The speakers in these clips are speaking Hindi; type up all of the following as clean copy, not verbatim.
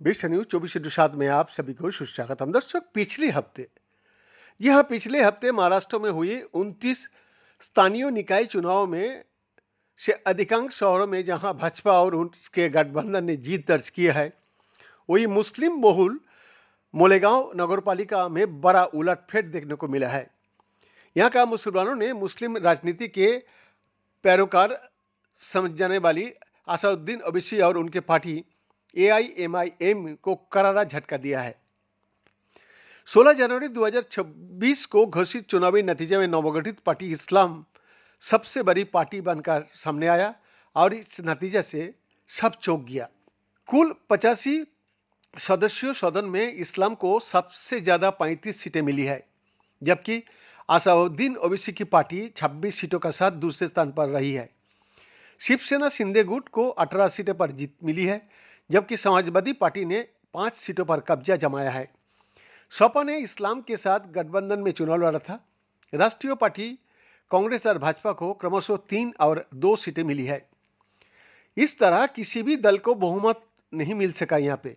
विश्व न्यूज 24/7 में आप सभी को सुस्वागतम। दर्शक, पिछले हफ्ते महाराष्ट्र में हुई 29 स्थानीय निकाय चुनाव में से अधिकांश शहरों में जहां भाजपा और उनके गठबंधन ने जीत दर्ज की है, वही मुस्लिम बहुल मोलेगांव नगरपालिका में बड़ा उलटफेर देखने को मिला है। यहाँ का मुसलमानों ने मुस्लिम राजनीति के पैरोकार समझ जाने वाली असादुद्दीन ओवैसी और उनके पार्टी AIMIM को करारा झटका दिया है। 16 जनवरी 2026 को घोषित चुनावी नतीजे में नवगठित पार्टी इस्लाम सबसे बड़ी पार्टी बनकर सामने आया और इस नतीजे से सब चौंक गया। कुल 85 सदस्यों सदन में इस्लाम को सबसे ज़्यादा 35 सीटें मिली है, जबकि असादुद्दीन ओवैसी की पार्टी 26 सीटों के साथ दूसरे स्थान पर रही है। शिवसेना शिंदे गुट को 18 सीटों पर जीत मिली है, जबकि समाजवादी पार्टी ने 5 सीटों पर कब्जा जमाया है। सपा ने इस्लाम के साथ गठबंधन में चुनाव लड़ा था। राष्ट्रीय पार्टी कांग्रेस और भाजपा को क्रमशः 3 और 2 सीटें मिली है। इस तरह किसी भी दल को बहुमत नहीं मिल सका यहाँ पे।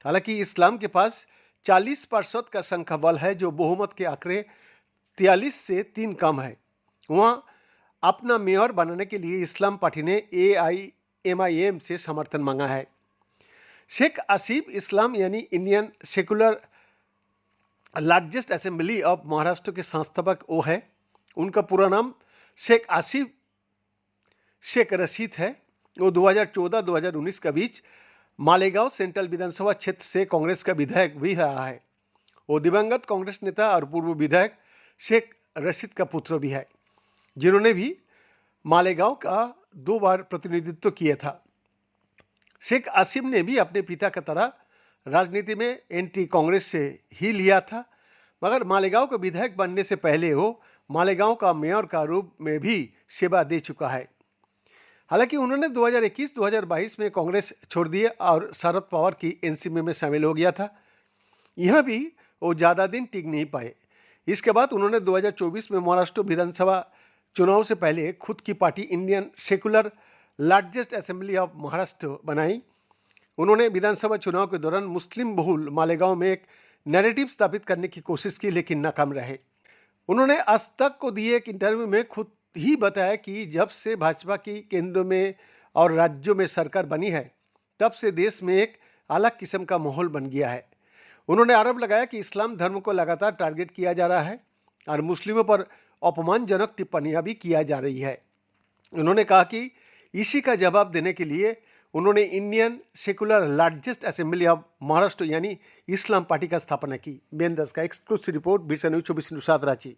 हालांकि इस्लाम के पास 40% का संख्या बल है, जो बहुमत के आंकड़े 43 से 3 कम है। वहाँ अपना मेयर बनाने के लिए इस्लाम पार्टी ने AIMIM से समर्थन मांगा है। शेख आसिफ इस्लाम यानी Indian secular largest assembly of Maharashtra के संस्थापक वो है। उनका पूरा नाम शेख आसिफ शेख रशीद है। वो 2014-2019 के बीच मालेगांव सेंट्रल विधानसभा क्षेत्र से कांग्रेस का विधायक भी रहा है। वो दिवंगत कांग्रेस नेता और पूर्व विधायक शेख रशीद का पुत्र भी है, जिन्होंने भी मालेगांव का 2 बार प्रतिनिधित्व किया था। शेख आसिफ ने भी अपने पिता की तरह राजनीति में एंटी कांग्रेस से ही लिया था, मगर मालेगांव के विधायक बनने से पहले वो मालेगांव का मेयर का रूप में भी सेवा दे चुका है। हालांकि उन्होंने 2021-2022 में कांग्रेस छोड़ दिया और शरद पवार की एनसीपी में शामिल हो गया था। यह भी वो ज़्यादा दिन टिक नहीं पाए। इसके बाद उन्होंने 2024 में महाराष्ट्र विधानसभा चुनाव से पहले खुद की party Indian secular largest assembly of Maharashtra बनाई। उन्होंने विधानसभा चुनाव के दौरान मुस्लिम बहुल मालेगांव में एक नैरेटिव स्थापित करने की कोशिश की, लेकिन नाकाम रहे। उन्होंने आज तक को दिए एक इंटरव्यू में खुद ही बताया कि जब से भाजपा की केंद्र में और राज्यों में सरकार बनी है, तब से देश में एक अलग किस्म का माहौल बन गया है। उन्होंने आरोप लगाया कि इस्लाम धर्म को लगातार टारगेट किया जा रहा है और मुस्लिमों पर अपमानजनक टिप्पणियां भी किया जा रही है। उन्होंने कहा कि इसी का जवाब देने के लिए उन्होंने Indian secular largest assembly of Maharashtra यानी इस्लाम पार्टी का स्थापना की। बेंदस का एक्सक्लूसिव रिपोर्ट, विश्व न्यूज 24/7 रांची।